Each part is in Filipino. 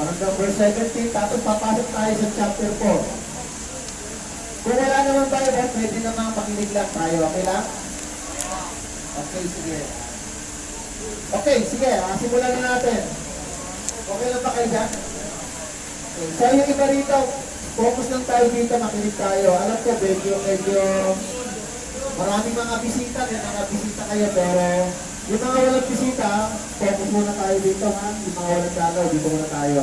hanggang verse 17, tapos papasok tayo sa chapter 4. Kung wala naman Bible, pwede naman makinig lang tayo. Okay lang? Okay, sige. Okay, sige. Simulan na natin. Okay lang ba kayo dyan? Okay. So, yung iba rito, focus lang tayo dito, makinig tayo. Alam ko, medyo maraming mga bisita, may mga bisita kayo, pero yung mga walang bisita, focus muna tayo dito, ha? Yung mga walang dalaw, dito muna tayo.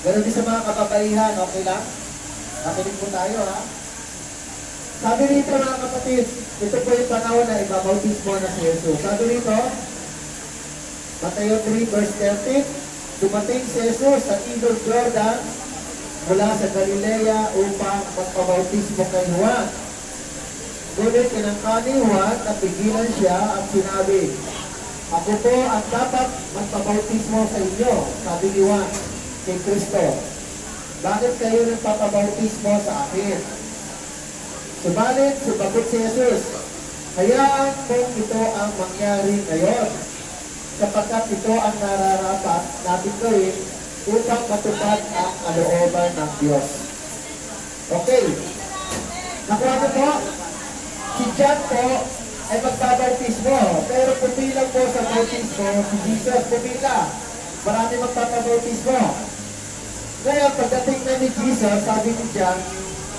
Ganun din sa mga kababaihan, okay lang? Makinig po tayo, ha? Sabi rito mga kapatid, ito po yung panahon na ibabautismo na si Jesus. Sabi rito, Mateo 3 verse 13, dumating si Jesus sa ilog Jordan mula sa Galilea upang magpabautismo kay Juan. Ngunit kinangkani Juan, napigilan siya at sinabi, ako po ang dapat magpabautismo sa inyo, sabi ni Juan, kay Kristo. Bakit kayo nagpapabautismo sa akin? Subalit, sumagot si Jesus, hayaan kung ito ang mangyari ngayon, sapagkat ito ang nararapat natin gawin upang matupad ang kalooban ng Diyos. Okay. Nakuha mo po? Si John po ay magbabautismo, pero pumila po sa bautismo si Jesus, pumila. Marami magpapabautismo. Ngayon, pagdating na ni Jesus, sabi ni John,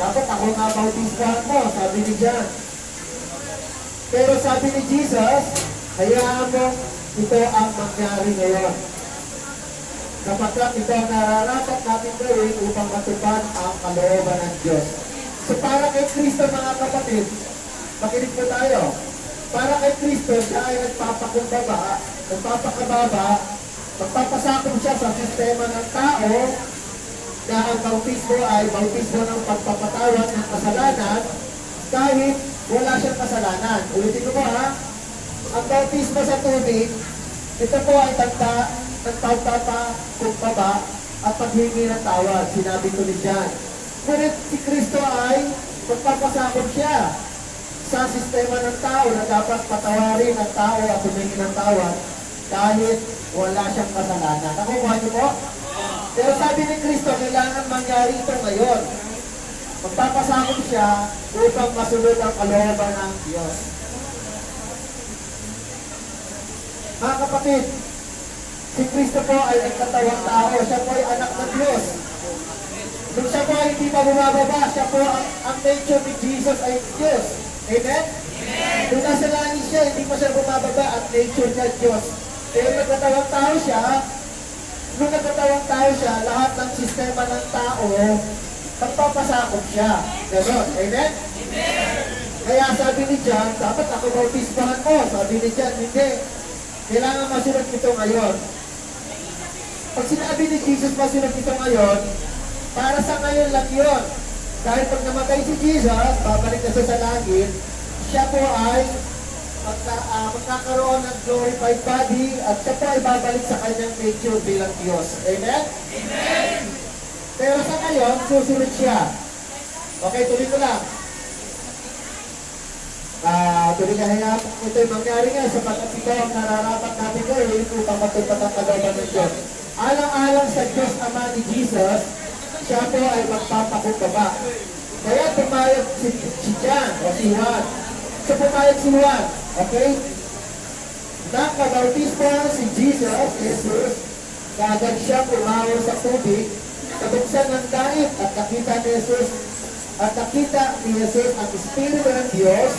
dapat ako nga bautismohan mo, sabi ni John. Pero sabi ni Jesus, hayaan mo, ito ang mangyari ngayon. Sapagkat ito ang nararapat natin gawin upang matupad ang kalooban ng Diyos. So para kay Kristo mga kapatid, makinig po tayo. Para kay Kristo, siya ay nagpapakumbaba, nagpapakababa, magpapasakop siya sa sistema ng tao na ang bautismo ay bautismo ng pagpapatawad ng kasalanan kahit wala siyang kasalanan. Ulitin ko ha, ang bautismo sa tubig, ito po ay nagpapakumbaba at paghingi ng tawad. Sinabi ko ni John. Ngunit si Kristo ay magpapasakop siya sa sistema ng tao na dapat patawarin ang tao at humingi ng tawad kahit wala siyang kasalanan. Nakuha niyo po? Pero sabi ni Kristo, kailangan mangyari ito ngayon. Magpapasakop siya upang masunod ang kalooban ng Diyos. Mga kapatid, si Kristo po ay nagkatawang tao. Siya po ay anak ng Diyos. Nung siya po ay hindi pa bumababa, siya po ang nature ni Jesus ay Diyos. Amen? Amen. Nung nasa langit siya, hindi pa siya bumababa at nature niya Diyos. Pero nagkatawang tao siya, nung nagkatawang tao siya, lahat ng sistema ng tao, magpapasakop siya. Ganon. Amen? Amen. Kaya sabi ni John, dapat ako bautismohan mo. Sabi ni John, hindi. Kailangan masunod ito ngayon. Pag sinabi ni Jesus masunod ito ngayon, para sa ngayon lang yun. Dahil pag namatay si Jesus, babalik na siya sa langit, siya po ay magkakaroon ng glorified body at siya po ay babalik sa kanyang nature bilang Diyos. Amen? Amen! Pero sa ngayon, susunod siya. Okay, tuloy ko lang. Tuloy ka hayaan. Ito yung mangyari nga sapagkat ito ang nararapat natin gawin upang matupad ang kalooban ng Diyos. Alang-alang sa Diyos Ama ni Jesus, siya po ay magpapakumbaba. Kaya pumayag si John o si Juan. So pumayag si Juan. Okay? Nakabautismo si Jesus, kagad siya pumaw sa tubig, kabuksan ng dait at nakita ni Jesus ang Espiritu ng Diyos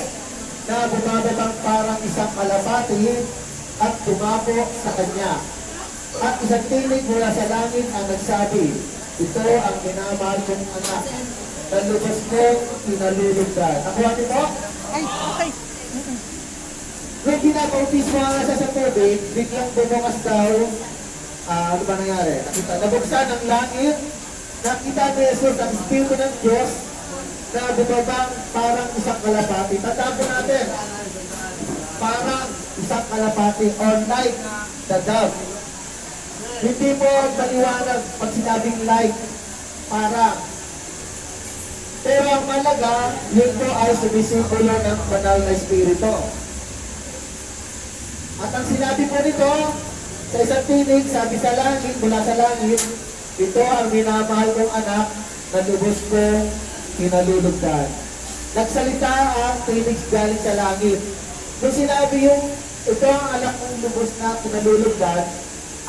na bumababang parang isang kalapati at tumapo sa kanya. At isang tinig mula sa langit ang nagsabi, ito ang minamahal kong anak, na lubos kong pinalulugdan. Nakuha niyo po? Ay, okay. Nung binabautismo nga siya sa tubig, biglang bumukas daw, ano ba nangyari? Nabuksan ang langit, nakita ni Jesus ang Espiritu ng Diyos na bumabang parang isang kalapati. Tandaan po natin, parang isang kalapati or like the dove. Hindi mo maliwanag pag sinabing like, parang. Pero ang malaga, yun po ay sumisimbolo ng banal na Espiritu. At ang sinabi po nito, sa isang tinig, sabi sa langit, mula sa langit, ito ang minamahal kong anak na lubos kong hinalulugdan. Nagsalita ang tinig galing sa langit. Kung sinabi yung ito ang anak kong lubos na pinalulugdan,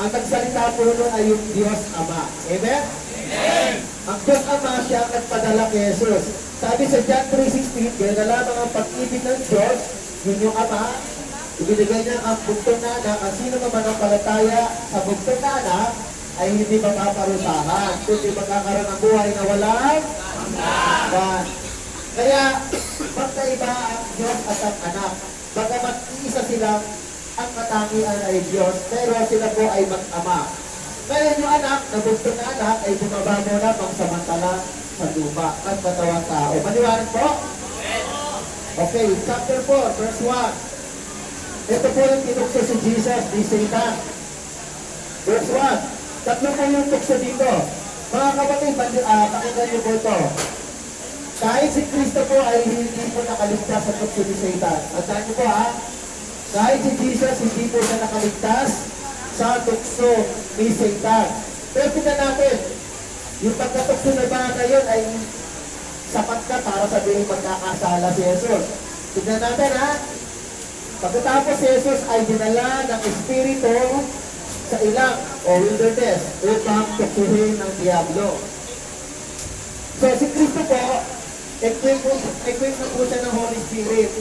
ang nagsalita po nun ay yung Diyos Ama. Amen? Amen! Ang Diyos Ama siya ang nagpadala kay Jesus. Sabi sa John 3:16, kaya nalaman ang pag-ibig ng Diyos, yun yung Ama, ibinigay niya ang bugtong na anak, ang sino naman ang palataya sa bugtong na anak, ay hindi mapaparusahan, kundi magkakaroon ng buhay na walang hanggan. Kaya, magkaiba ang Diyos at ang anak. Bagamat iisa silang ang katangian ay Diyos, pero sila po ay mag-ama. Ngayon yung anak, na bugtong na anak, ay bumaba muna pang samantala sa lupa at katawang tao. Maliwanag po? Okay, chapter 4, verse 1. Ito po yung tinukso si Jesus, di Satan. Verse 1. Tatlo po yung tukso dito. Mga kapatid, pakinggan niyo po ito. Kahit si Kristo po ay hindi po nakaligtas sa tukso ni Satan. Tandaan niyo po ha, kahit si Jesus hindi po siya nakaligtas sa tukso ni Satan. Pero tingnan natin, yung pagkatukso na ba ngayon ay sapat ka para sabihin magkakasala si Jesus. Tingnan natin ha, pagkatapos si Jesus ay dinala ng Espiritu sa ilang o wilderness upang tuksuhin ng Diablo. So si Kristo po, equip na po siya ng Holy Spirit.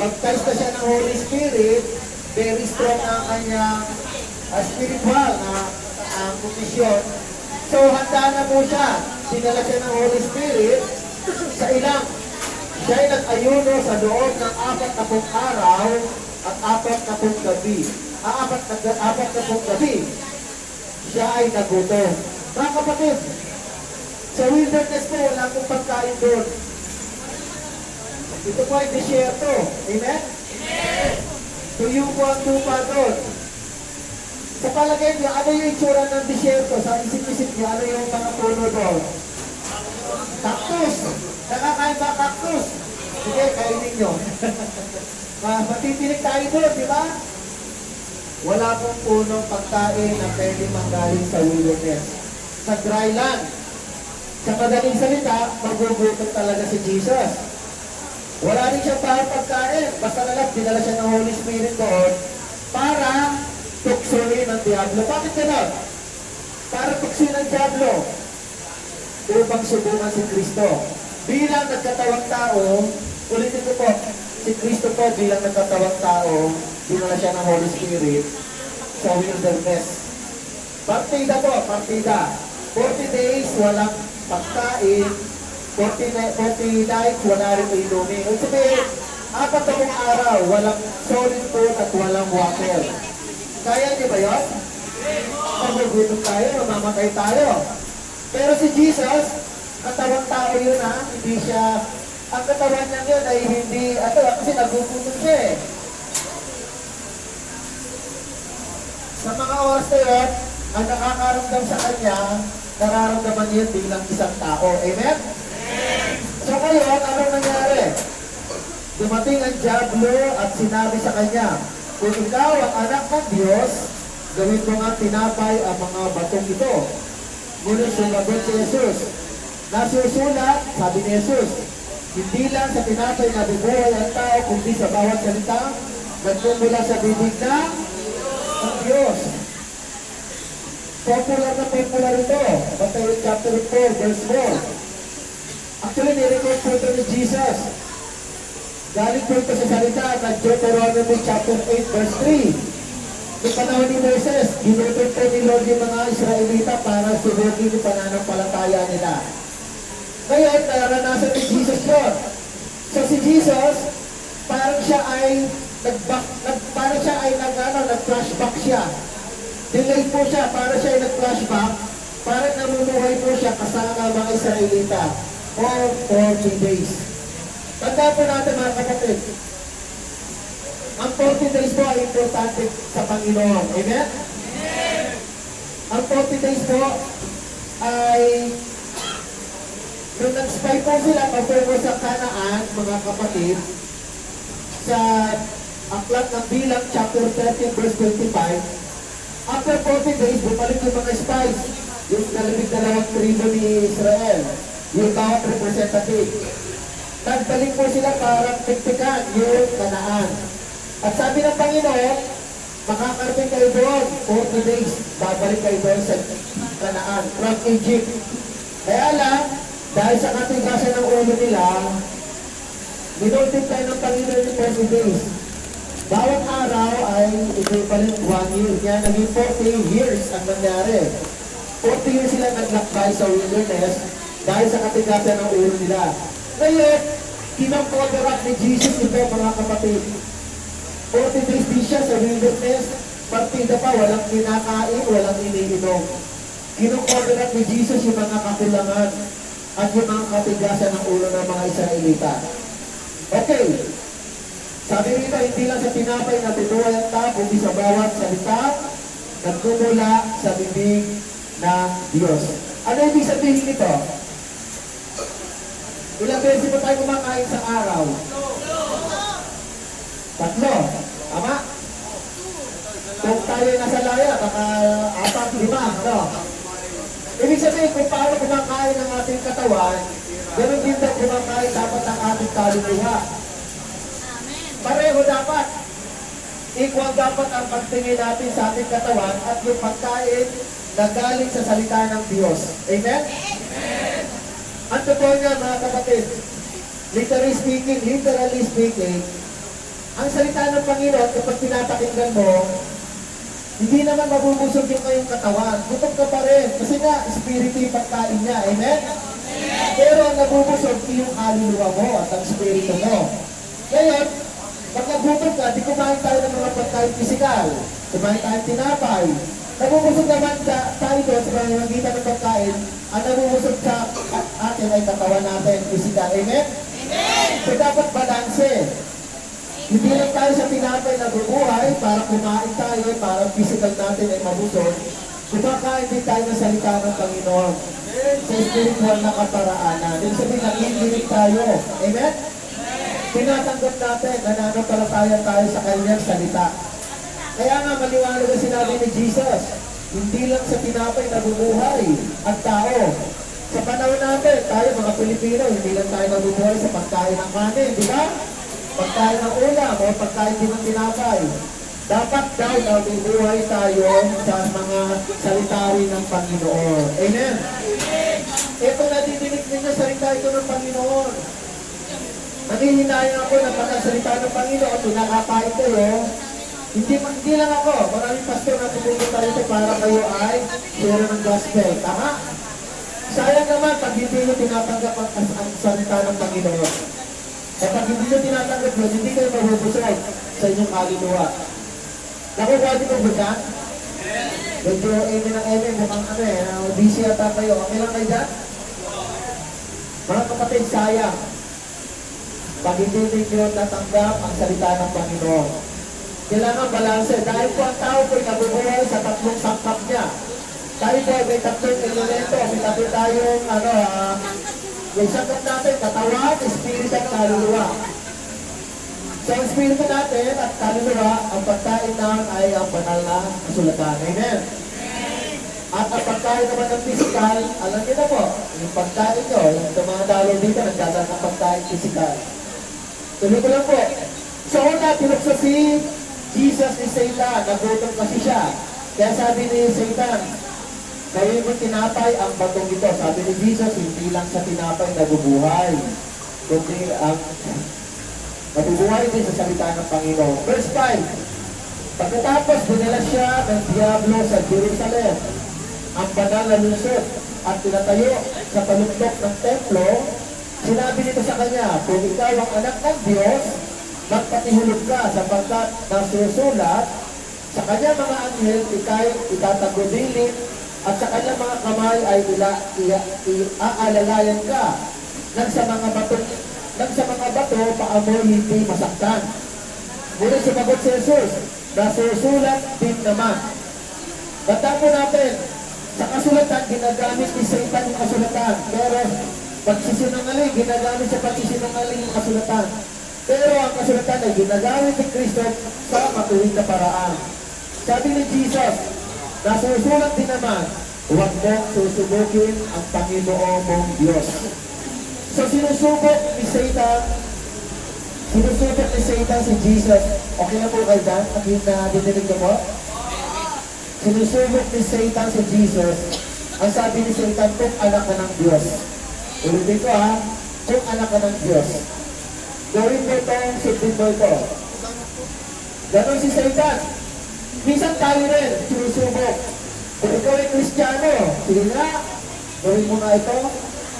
Baptized na siya ng Holy Spirit, very strong ang kanyang spiritual na kondisyon. So handa na po siya, dinala siya ng Holy Spirit sa ilang. Siya ay nag-ayuno sa loob ng 40 araw at 40 gabi. Apat na pong gabi, siya ay nagutom. Mga kapatid, sa wilderness po, wala pong pagkain doon. Ito po ay disyerto. Amen? Amen! Tuyo po ang lupa doon. Sa palagay niyo, ano yung itsura ng disyerto? Sa isip-isip niyo, ano yung mga puno doon? Cactus! Nakakain ba cactus? Sige, kainin niyo. Matitinig tayo doon, di ba? Wala pong punong pagkain na pwede manggaling sa wilderness. Sa dry land. Sa madaling salita, magugutom talaga si Jesus. Wala rin siyang pagkain. Basta na lang, dinala siya ng Holy Spirit doon para tuksuhin ng Diablo. Bakit gano'n? Para tuksuhin ng Diablo. Upang subukan si Kristo. Bilang nagkatawang tao, ulitin ko po, si Kristo po bilang nagkatawang tao, dinala siya ng Holy Spirit sa wilderness. Partida po, partida. 40 days, walang pagkain. 40 nights, wala rin inumin. Ibig sabihin, 4 araw, walang solid food at walang water. Kaya niyo ba yun? Magugutom tayo, mamamatay tayo. Pero si Jesus, katawang tao yun ha, hindi siya, ang katawan niya yun ay hindi, kasi nagugutom siya eh. Sa mga oras na yun, ang nakakaramdam sa kanya, nararamdaman niya bilang isang tao. Amen? So ngayon, anong nangyari? Dumating ang Diablo at sinabi sa kanya, kung ikaw ang anak ng Diyos, gawin mo nga tinapay ang mga batong ito. Ngunit sumagot si Jesus. Nasusulat, sabi ni Jesus, hindi lang sa tinapay na bibuhay ang tao, kundi sa bawat salita, nagmumula sa bibig ng Diyos. Popular na popular ito. Matthew chapter 4, verse 4. Actually, nirecord po ito ni Jesus. Galing po ito sa salita ng Deuteronomy chapter 8, verse 3. Noong panahon ni Moses, ginutot po ni Lord yung mga Israelita para sumugin yung pananampalataya nila. Ngayon, naranasan ni Jesus yun. So si Jesus, parang siya ay nag-flashback siya. Delayed po siya, para siya ay nag-flashback, parang namumuhay po siya kasama mga Israelita for 40 days. Tanda po natin mga kapatid, ang 40 days po ay importante sa Panginoon. Amen? Amen! Ang 40 days po ay nung nag-spy po sila papunta sa Canaan, mga kapatid, sa aklat ng Bilang chapter 13 verse 25, after 40 days, bumalik yung mga spies. yung dalawang tribo ni Israel, yung bawat representative. Nagbalik po sila para tiktikan yung Kanaan. At sabi ng Panginoon, makakarating kayo doon, 40 days, babalik kayo doon sa Kanaan, from Egypt. Kaya lang, dahil sa katigasan ng ulo nila, minultiply ng Panginoon yung 40 days. Bawat araw ay equivalent 1 year. Kaya naging 40 years ang nangyari. 40 years sila naglakbay sa wilderness dahil sa katigasan ng ulo nila. Ngayon, kinamproduct ni Jesus ito mga kapatid. 40 days din siya sa wilderness, partida pa, walang kinakain, walang iniinom. Kinamproduct ni Jesus yung mga kakulangan at yung mga katigasan ng ulo ng mga Israelita. Okay. Sabi rito, hindi lang sa tinapay na tinuhay ang tao, kundi sa bawat salita nagmumula sa bibig ng Diyos. Ano ibig sabihin nito? Ilang beses pa tayo kumakain sa araw? 3. Tama? Kung tayo nasa laya, baka 4, 5, no? Ibig sabihin, kung paano kumakain ang ating katawan, ganun din daw kumakain dapat ang ating kaluluwa. Pareho dapat. Equal dapat ang pagtingin natin sa ating katawan at yung pagkain na galing sa salita ng Diyos. Amen? Amen. Ang totoo niya mga kapatid, literally speaking, ang salita ng Panginoon kapag pinapakinggan mo, hindi naman mabubusog yung kayong katawan. Gutom ka pa rin. Kasi nga, spirito yung pagkain niya. Amen? Amen. Pero ang nabubusog yung kaluluwa mo at ang spirito mo. Ngayon, pag nagutom ka, di kumain tayo ng mga pagkain pisikal. Kumain tayo tinapay. Nabubusog naman tayo doon sa pamamagitan ng pagkain. Ang nabubusog sa atin ay katawan natin pisikal. Amen? Amen! So dapat balanse. Hindi lang tayo sa tinapay na bubuhay para kumain tayo, para physical natin ay mabusog. Kumakain din tayo ng salita ng Panginoon sa spiritual na kaparaanan. Ibig sabihin, nakikinig tayo. Amen? Tinatanggap natin, nananampalataya tayo sa kanyang salita. Kaya nga maliwanag ang sinabi ni Jesus, hindi lang sa tinapay nabubuhay ang tao. Sa panahon natin, tayo mga Pilipino, hindi lang tayo nabubuhay sa pagkain ng kanin, di ba? Pagkain ng ulam o pagkain din ng tinapay. Dapat daw nabubuhay tayo sa mga salita rin ng Panginoon. Amen? Ito nadidinig ninyo salita ito ng Panginoon. Nanihinayan ako na pagkasalita ng Panginoon, pinakapain kayo. Hindi lang ako, maraming pastor na pupunta rito para kayo ay share ng gospel. Tama? Sayang naman pag hindi nyo tinatanggap ang salita ng Panginoon. Kapag hindi nyo tinatanggap yun, hindi kayo mabubusog sa inyong kaluluwa. Nakukuha din mo ba dyan? Medyo amen ng amen, mukhang busy ata kayo. Okay lang kayo dyan? Mga kapatid, sayang. Pag hindi ninyo natanggap ang salita ng Panginoon. Kailangan balanse. Dahil po ang tao po'y nabubuhay sa 3 sangkap niya. Tayo po may 3 elemento. May 3 tayong, yung sangkap natin, katawan, espiritu at kaluluwa. So ang espiritu natin at kaluluwa, ang pagkain naman ay ang banal na kasulatan. Amen? At ang pagkain naman ng physical, alam niyo na po, yung pagkain nyo, yung mga dalo dito, nagdadaan ng pagkain physical. Tuloy ko lang po. So una, pinukso si Jesus ni Satan, nagutom kasi siya. Kaya sabi ni Satan, gawin mo tinapay ang batong ito. Sabi ni Jesus, hindi lang sa tinapay nabubuhay, kundi ang nabubuhay din sa salita ng Panginoon. Verse 5, pagkatapos dinala siya ng Diablo sa Jerusalem, ang banal na lungsod, at tinatayo sa taluktok ng templo. Sinabi nito sa kanya, kung ikaw ang anak ng Diyos, magpatihulog ka sapagkat nasusulat sa kanya mga anghel, ikay itatagubilin at sa kanya mga kamay ay aalalayan ka nang sa mga bato paamoy hindi masaktan. Ngunit sumagot si Jesus, nasusulat din naman. Tandaan po natin, sa kasulatan, ginagamit ni Satan yung kasulatan. Pero pagsisinungaling, ginagamit sa pagsisinungaling yung kasulatan. Pero ang kasulatan ay ginagamit ni Kristo sa matuwid na paraan. Sabi ni Jesus, nasusulat din naman, huwag mong susubukin ang Panginoon mong Diyos. So sinusubok ni Satan si Jesus. Okay na po kayo dyan? Dinig niyo po? Sinusubok ni Satan si Jesus. Ang sabi ni Satan, kung anak ka ng Diyos. Ulitin ko ha, kung anak ka ng Diyos. Gawin mo itong sundin mo ito. Ganon si Satan. Minsan tayo rin, sinusubok. Kung ikaw ay Kristiyano, sige nga, gawin mo nga ito.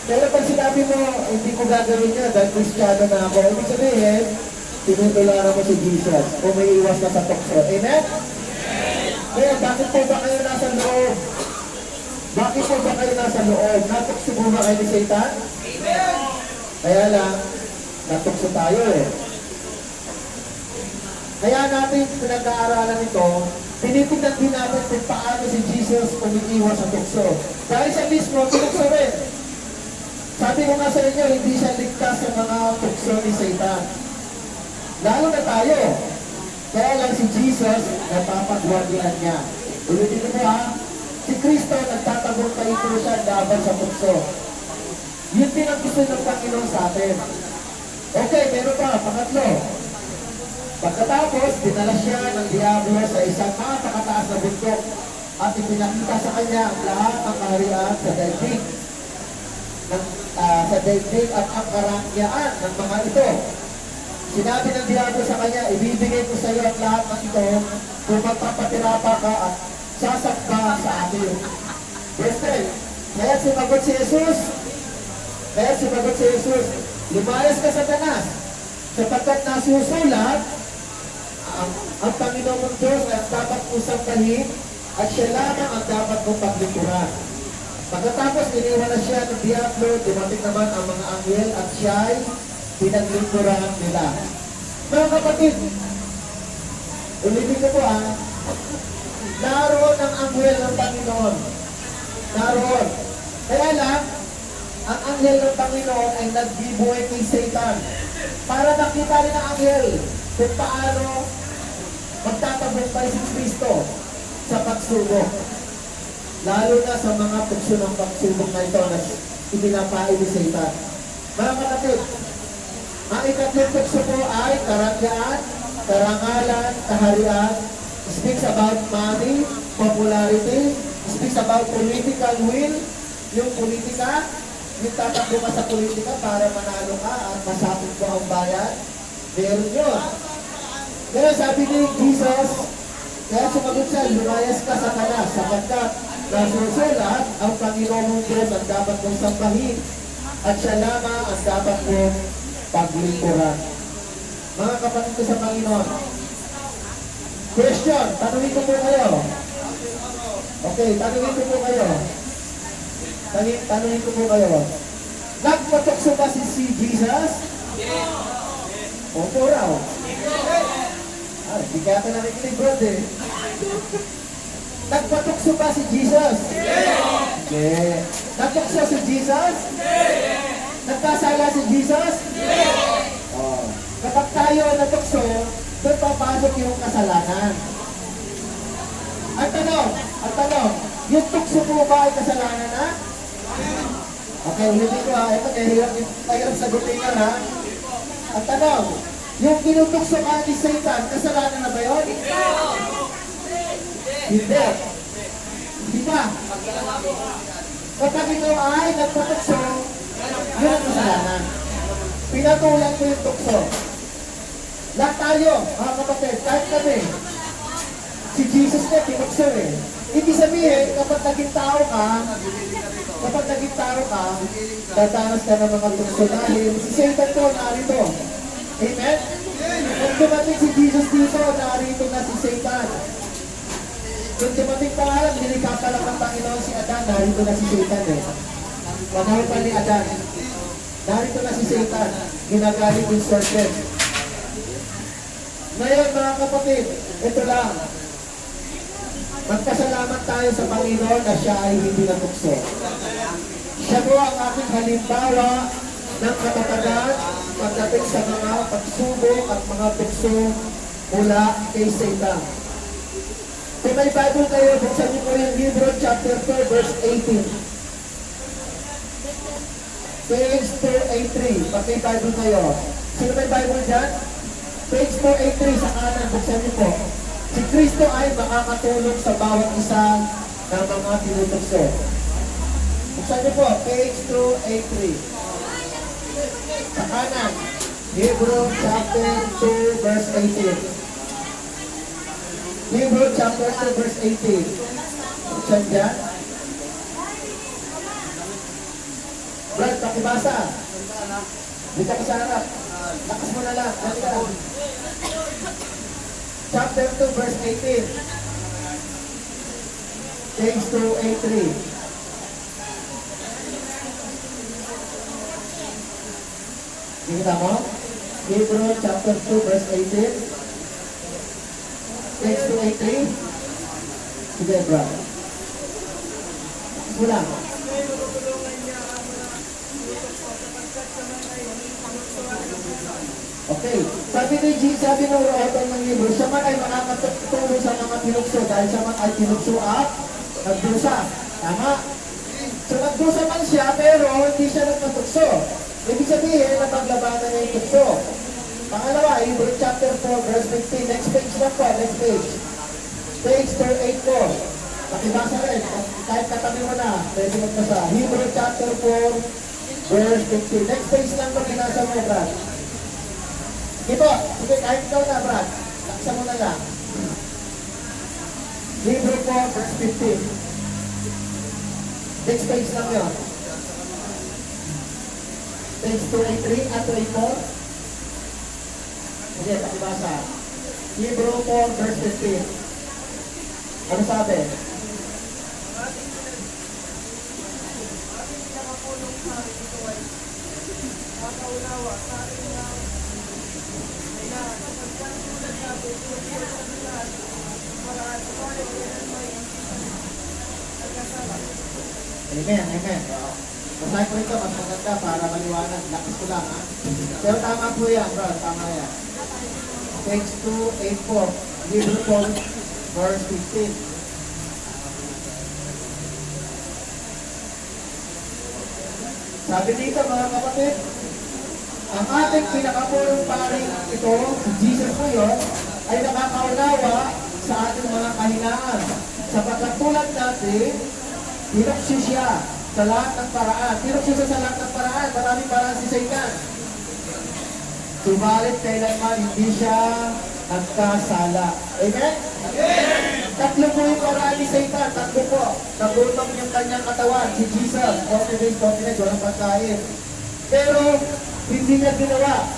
Pero pag sinabi mo, hindi ko gagawin niya dahil Kristiyano na ako, ibig sabihin, tinutularan mo si Jesus o may iwas na sa tukso. Amen? Kaya bakit po ba kayo nasa loob? Bakit po ba kayo nasa loob? Natukso mo ba kayo ni Satan? Amen! Kaya lang, natukso tayo eh. Kaya natin pinag-aaralan ito, tinitignan din natin kung paano si Jesus umiiwas sa tukso. Dahil siya mismo, tinukso rin. Sabi ko nga sa inyo, hindi siya ligtas sa mga tukso ni Satan. Lalo na tayo. Kaya lang si Jesus, napapagwadian niya. Ulitin mo ha, si Kristo, nagtatagumpay po siya laban sa tukso. Yun din ang gusto ng Panginoon sa atin. Okay, meron pa, pangatlo. Pagkatapos, dinala siya ng Diablo sa isang napakataas na bundok at ipinakita sa kanya ang lahat ng kaharian sa daigdig. Sa daigdig at ang karangyaan ng mga ito. Sinabi ng Diablo sa kanya, ibibigay ko sa iyo ang lahat ng ito kung magpapatirapa ka at sasakba sa akin. Verse 3, kaya sumagot si Jesus, lumayas ka Satanas, sapagkat nasusulat, ang Panginoon mong Diyos ay dapat mong sambahin at siya lamang ang dapat mong paglingkuran. Pagkatapos iniwan na siya ng Diablo, dumating naman ang mga anghel at siya ay pinaglingkuran nila. Mga kapatid, ulitin ko po naroon ang anghel ng Panginoon. Naroon. Kaya lang, ang anghel ng Panginoon ay nagbibuhay kay Satan para makita rin ang anghel kung paano magtatagumpay si Kristo sa pagsubok. Lalo na sa mga tukso ng pagsubok na ito na ipinapain ni Satan. Mga kapatid, ang ikatlong tukso po ay karangyaan, karangalan, kaharian, speaks about money, popularity, speaks about political will, yung politika, yung tatakbo ka sa politika para manalo ka at masakot mo ang bayan. Meron yun. Kaya sabi ni Jesus, kaya sumagot siya, lumayas ka Satanas, sapagkat nasusulat ang Panginoon mong Diyos ang dapat mong sambahin at siya lamang ang dapat mong paglingkuran. Mga kapatid ko sa Panginoon, question, tanungin ko po kayo. Okay, tanungin ko po kayo. Tanungin ko po kayo. Nagpatukso ba si Jesus? Opo raw. Hindi kaya ka nakikinig, brother. Nagpatukso ba si Jesus? Hindi. Natukso si Jesus? Nagkasala si Jesus? Oh. Kapag tayo natukso, doon papasok yung kasalanan. Ang tanong, yung tukso po ba ay kasalanan na? Okay, ulitin ko ito kahirap sagutin ka na. Ang tanong, yung kinutukso ka ni Satan, kasalanan na ba yun? Hindi. Hindi ba? Kapag ito ay nagpatukso, yun ang kasalanan. Pinatulan ko yung tukso. Lahat tayo, mga kapatid, kahit kami, si Jesus na tinukso eh. Ibig sabihin, kapag naging tao ka, dadanas ka ng mga tukso dahil si Satan po narito. Amen? Kung dumating si Jesus dito, narito na si Satan. Kung dumating pa nga, nilikha pa lang ng Panginoon si Adan, narito na si Satan eh. Panahon pa ni Adan. Narito na si Satan. Ginagalit yung serpent. Ngayon mga kapatid, ito lang. Magpasalamat tayo sa Panginoon na siya ay hindi natukso. Siya po ang ating halimbawa ng katatagan pagdating sa mga pagsubok at mga tukso mula kay Satan. Kung may Bible kayo, buksan niyo po yung Hebrew chapter 4, verse 18. Page 283. Pag may Bible kayo. Sino may Bible dyan? Page 283 sa kanan, buksan niyo po. Si Kristo ay makakatulong sa bawat isa ng mga tinutugso. Buksan niyo po, page 283. Sa kanan, Hebrew chapter 2, verse 18. Hebrew chapter 2, verse 18. Buksan dyan. Brad, pakibasa. Dito ka sa harap. Lakas mo na lang. Dali ka. Chapter 2, verse 18. Page 283. Kita mo? Hebrew chapter 2, verse 18. Page 283. Sige, bro. Mula. Okay. Sabi ng author ng libro, siya man ay makakatulong sa mga tinukso dahil siya man ay tinukso at nagdusa. Tama? So nagdusa man siya pero hindi siya nagpatukso. Ibig sabihin, napaglabanan niya yung tukso. Pangalawa, Hebrew chapter 4, verse 15. Next page lang po, next page. Page 484. Pakibasa rin. Kahit katabi mo na, pwede magbasa. Hebrew chapter 4, verse 15. Next page lang po, binasa mo, Brad. Ito, sige, kahit ikaw na, Brad. Laksa mo na lang. Hebrew 4, verse 15. Next page lang yun. Page 283 at 284. Sige, pakibasa. Hebrew 4, verse 15. Ano sabi? Amen, amen. Basahin ko ito, mas maganda para maliwanag. Lakas ko lang, ha? Pero tama po yan, bro. Tama yan. Page 284. Hebrew 4, verse 15. Sabi dito, mga kapatid, ang ating pinakapulong paring ito, si Jesus ngayon, ay nakakaunawa sa ating mga kahinaan. Sapagkat tulad natin, tinukso siya sa lahat ng paraan. Tinukso siya sa lahat ng paraan. Maraming paraan si Satan. Subalit kailanman hindi siya nagkasala. Amen? Amen! Tatlo po yung paraan ni Satan. Tatlo po. Nagutom yung kanyang katawan. Si Jesus. 40 days, 40 nights, walang pagkain. Pero, hindi niya ginawa.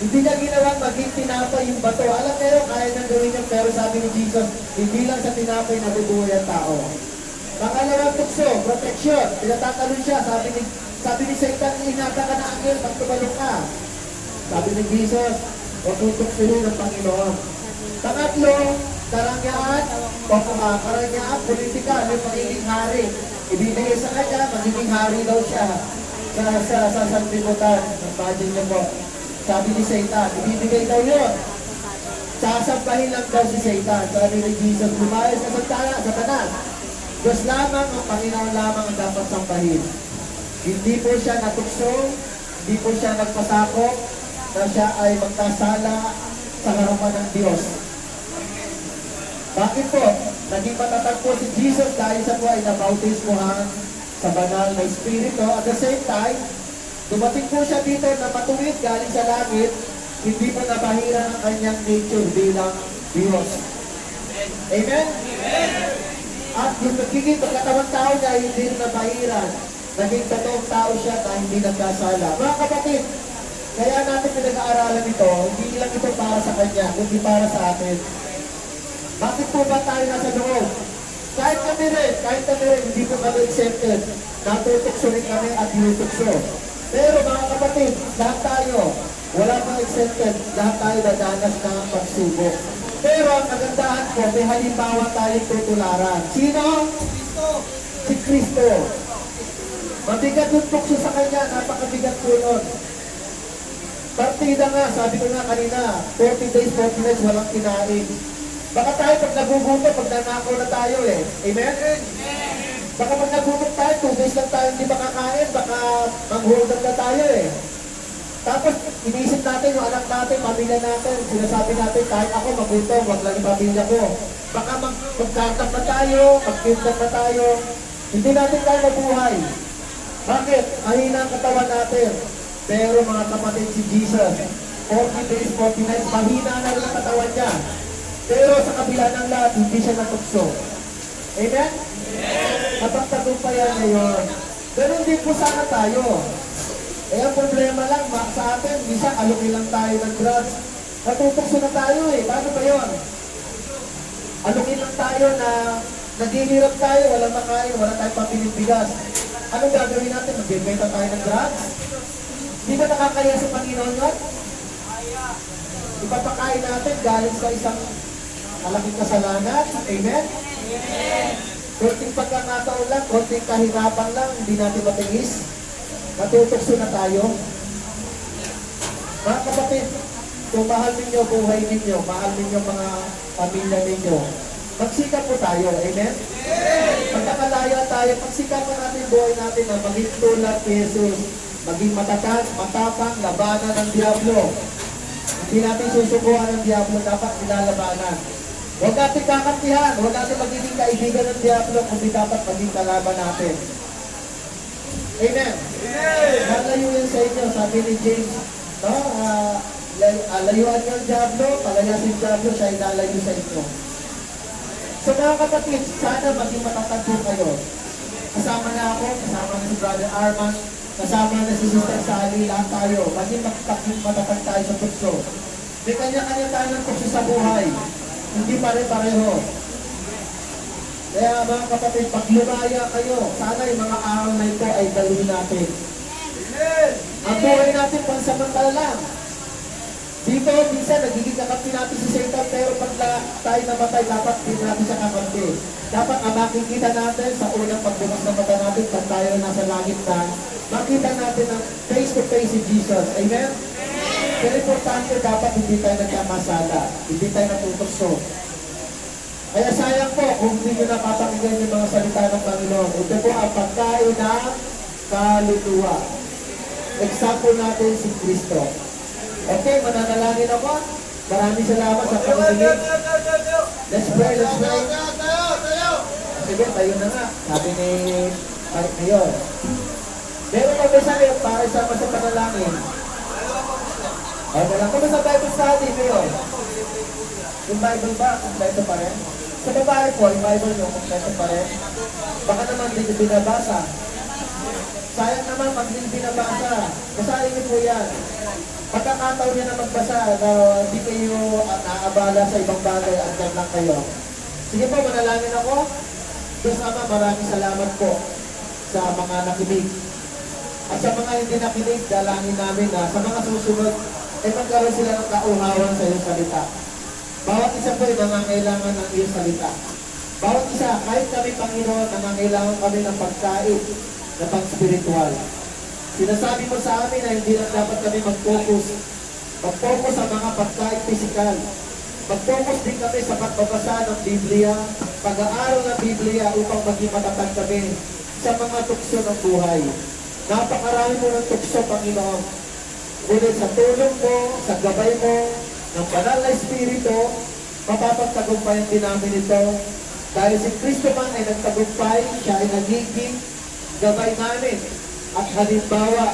Hindi niya ginawa maging tinapay yung bato. Alam pero kaya nang gawin niya. Pero sabi ni Jesus, hindi lang sa tinapay nabubuhay ang tao. Pangalawang tukso, protection. Pinatatalon siya. Sabi ni Satan, ingatan ka na angel, pag tumalong ka. Sabi ni Jesus, huwag mong tuksuhin ng Panginoon. Pangatlo, karangyaan, karangyaan, politika, yung pagiging hari. Ibibigay sa kanya, magiging hari daw siya sa sanlibutan. Imagine niyo po. Sabi ni Satan, ibibigay daw yun. Sasampahin lang daw si Satan. Sabi ni Jesus, lumayas ka sa Satanas. Diyos lamang, ang Panginoon lamang ang dapat sampahin. Hindi po siya natukso, hindi po siya nagpasakop, na siya ay magkasala sa harapan ng Diyos. Bakit po? Naging matatag po si Jesus dahil sa po ay nabautismuhan sa banal na Espiritu. At the same time, dumating po siya dito na matuwid galing sa langit, hindi po nabahira ang kanyang nature bilang Diyos. Amen? Amen! At yung nagiging pagkatawang tao niya, hindi rin nabahiran. Naging totoong tao siya na hindi nagkasala. Mga kapatid, kaya natin pinag-aaralan ito, hindi lang ito para sa kanya, kundi para sa atin. Bakit po ba tayo nasa loob? Kahit kami rin, hindi po kami accepted. Natutukso rin kami at tinutukso. Pero mga kapatid, lahat tayo, wala pang accepted, lahat tayo nadanas ng pagsubok. Pero ang kagandahan po, may halimbawa tayong tutularan. Sino? Kristo. Si Kristo. Mabigat yung tukso sa kanya, napakabigat po nun. Partida nga, sabi ko nga kanina, 40 days, 40 nights, walang kinain. Baka tayo pag nagugutom, pag nanakaw na tayo eh. Amen? Baka pag nagutom tayo, 2 days lang tayo hindi makakain, baka mag-hold up na tayo eh. Tapos, iniisip natin yung anak natin, pamilya natin, sinasabi natin, kahit ako magutom, wag lang yung pamilya ko. Baka magkatap na tayo, magkindap na tayo, hindi natin tayo mabuhay. Bakit? Mahina ang katawan natin. Pero mga kapatid, si Jesus, 40 days, 40 nights, mahina na rin ang katawan niya. Pero sa kabila ng lahat, hindi siya natukso. Amen? Napagtagumpayan niya yun. Ganun din po sana tayo. Eh, ang problema lang, sa atin, minsan alukin lang tayo ng drugs. Natutokso na tayo eh. Paano ba yun? Alukin lang tayo na naghihirap tayo, walang makain, wala tayong pambiling bigas. Anong gagawin natin? Magbibenta tayo ng drugs? Di ba nakakaya sa Panginoon yun? Ipapakain natin galing sa isang malaking kasalanan. Amen? Konting pagkakataon lang, konting kahirapan lang, hindi natin matingis. Natutokso na tayo. Mga kapatid, kung mahal ninyo buhay ninyo, mahal ninyo mga pamilya ninyo, magsikap po tayo. Amen? Pagkakalaya tayo, pagsikapan natin buhay natin na maging tulad ni Jesus, maging matatag, matapang, labanan ng Diablo. Hindi natin susubuhan ng Diablo, dapat nilalabanan. Huwag natin kakampihan, huwag natin magiging kaibigan ng Diablo, kundi dapat maging kalaban natin. Amen. Lalayo yan sa inyo, sabi ni James, no? Layuan niyo ang Diablo, palayasin ang Diablo, siya ay lalayo sa inyo. So mga kapatid, sana maging matatag po kayo. Kasama na ako, kasama na si Brother Arman, kasama na si Sister Sally, lahat tayo. Maging matatag tayo sa tukso. May kanya-kanya tayo ng tukso sa buhay. Hindi pare-pareho. Kaya mga kapatid, pag lumaya kayo, sana yung mga araw na ito ay dalhin natin. Ang buhay natin pansamantala lang. Dito, minsan, nagiging kakampi natin si Satan, pero pag tayo namatay, dapat din natin siya kakampi. Dapat ang makikita natin sa unang pagbukas ng mata natin, pag tayo nasa langit na, makita natin ang face-to-face si Jesus. Amen? Pero importante, dapat hindi tayo nagkamasala, hindi tayo natutokso. Kaya sayang po, kung hindi nyo napapakinggan yung mga salita ng Panginoon, ito po ang pagkain ng kaluluwa. Example natin si Kristo. Okay, mananalangin ako. Maraming salamat sa pag-ibig. Let's pray, let's pray. Sige, tayo na nga. Sabi ni Mayor. Meron pa ba sa'yo para sama sa panalangin? Okay lang. Kung sa Bible study, Mayor? Yung Bible ba? Kompleto pa rin? Sa babae po, yung Bible nyo, kompleto pa rin? Baka naman hindi binabasa. Sayang naman pag hindi binabasa. Basahin niyo po yan. Pagkakataon niya na magbasa na hindi kayo naabala sa ibang bagay at yan lang kayo. Sige po, manalangin ako. Diyos Ama, maraming salamat po sa mga nakinig. At sa mga hindi nakinig, dalangin namin na sa mga susunod, ay magkaroon sila ng kauhawan sa iyong salita. Bawat isa po ay nangangailangan ng iyong salita. Bawat isa, kahit kami Panginoon, nangangailangan kami ng pagkain na pang-spiritual. Sinasabi mo sa amin na hindi lang dapat kami mag-focus. Mag-focus sa mga pagkain physical. Mag-focus din kami sa pagbabasa ng Biblia, pag-aaral ng Biblia upang maging matatag kami sa mga tukso ng buhay. Napakarami mo ng tukso, Panginoon. Ngunit sa tulong mo, sa gabay mo, ng banal na Espiritu, mapapagtagumpayan din namin ito. Dahil si Kristo man ay nagtagumpay, siya ay nagiging gabay namin at halimbawa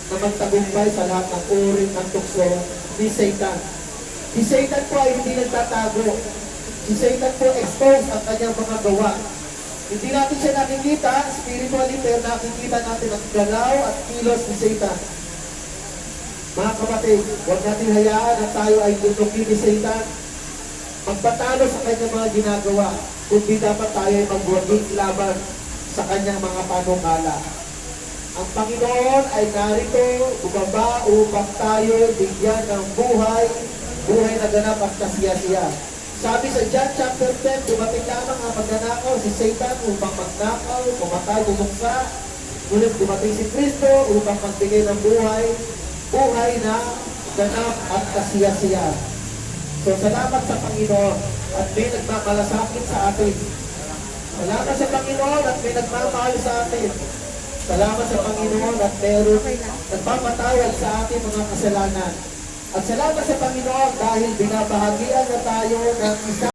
na magtagumpay sa lahat ng uri ng tukso ni Satan. Si Satan po ay hindi nagtatago. Si Satan po expose ang kanyang mga gawa. Hindi natin siya nakikita spiritually, pero nakikita natin ang galaw at kilos ni Satan. Mga kapatid, huwag natin hayaan na tayo ay tutukin ni Satan. Magpatalo sa kanyang mga ginagawa, kundi dapat tayo ay magwaging laban sa kanyang mga panukala. Ang Panginoon ay narito, bumaba upang tayo bigyan ng buhay na ganap at kasiya-siya. Sabi sa John chapter 10, dumating lamang ang magnanakaw si Satan upang magnakaw, pumatay, bumuksa. Ngunit dumating si Kristo upang magbigay ng buhay na ganap at kasiya-siya. So salamat sa Panginoon at may nagmamalasakit sa atin. Salamat sa Panginoon at may nagmamahal sa atin. Salamat sa Panginoon at meron nagpapatawad sa ating mga kasalanan. At salamat sa Panginoon dahil binabahagian na tayo ng isa